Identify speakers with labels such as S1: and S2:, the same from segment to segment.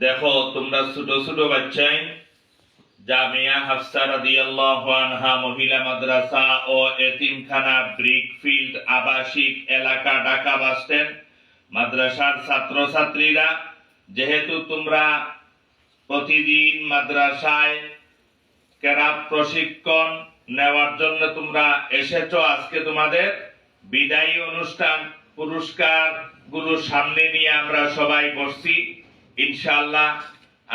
S1: দেখো তোমরা ছোট ছোট বাচ্চাই জামিয়া হাফসা রাদিয়াল্লাহু আনহা মহিলা মাদ্রাসা ও এতিমখানা ব্রিকফিল্ড আবাসিক এলাকা ঢাকা বাস স্ট্যান্ড মাদ্রাসার ছাত্রছাত্রীরা, যেহেতু তোমরা প্রতিদিন মাদ্রাসায় কেরাত প্রশিক্ষণ নেওয়ার জন্য তোমরা এসেছো, আজকে তোমাদের বিদায়ী অনুষ্ঠান পুরস্কার গুলো সামনে নিয়ে আমরা সবাই বসছি। ইনশাআল্লাহ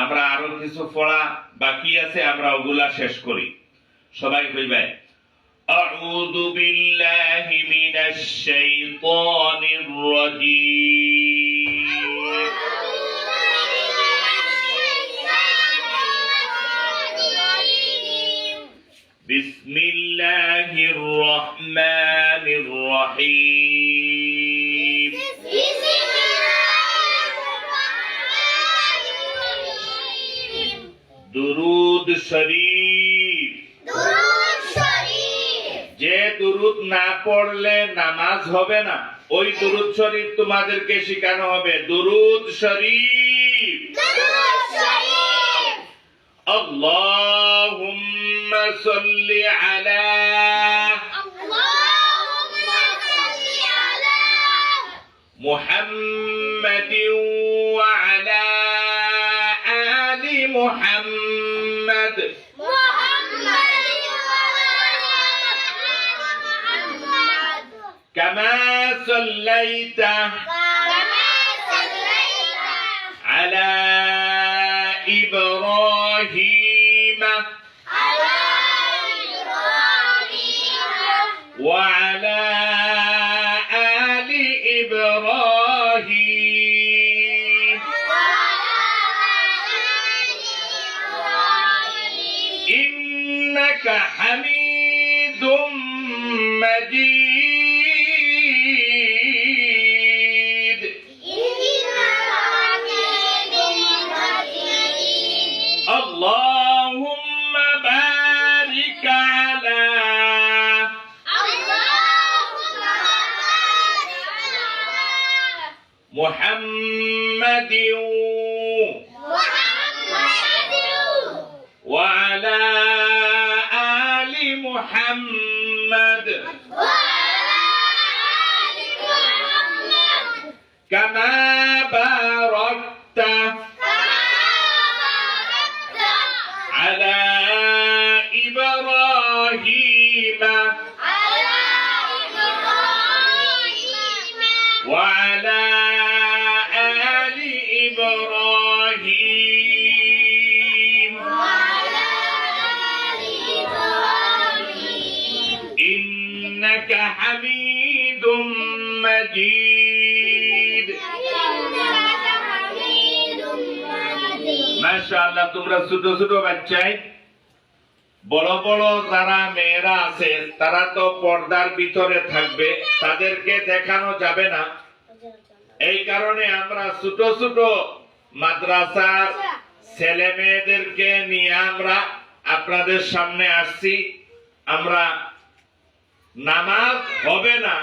S1: আমরা আরো কিছু পড়া বাকি আছে, আমরা ওগুলা শেষ করি। সবাই কইবে আউযু বিল্লাহি মিনাশ শাইতানির রাজীম। বিসমিল্লাহির রহমানির রহিম। দুরুদ শরীফ। যে দুরুদ না পড়লে নামাজ হবে না, ওই দুরুদ শরীফ তোমাদেরকে শেখানো হবে। দুরুদ শরীফ। আল্লাহুম্মা সাল্লি আলা মুহাম্মাদিন ওয়া আলা আলি মুহাম্মাদ كما صليت على إبراهيم وعلى آل إبراهيم إنك حميد مجيد. اللهم بارك على محمد وعلى آل محمد كما باركت على إبراهيم وعلى آل إبراهيم إنك حميد مجيد. মাশাআল্লাহ, তোমরা ছোট ছোট বাচ্চাই, বড় বড় যারা মেয়েরা আছে তারা তো পর্দার ভিতরে থাকবে, তাদেরকে দেখানো যাবে না। এই কারণে আমরা ছোট ছোট মাদ্রাসার ছেলে মেয়েদেরকে নিয়ে আমরা আপনাদের সামনে আসছি। আমরা নামাজ হবে না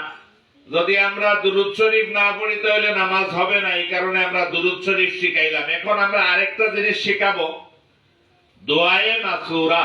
S1: যদি আমরা দুরূদ শরীফ না পড়ি, তাহলে নামাজ হবে না। এই কারণে আমরা দুরূদ শরীফ শিখাইলাম। এখন আমরা আরেকটা জিনিস শিখাবো, দোয়ায়ে মাসুরা।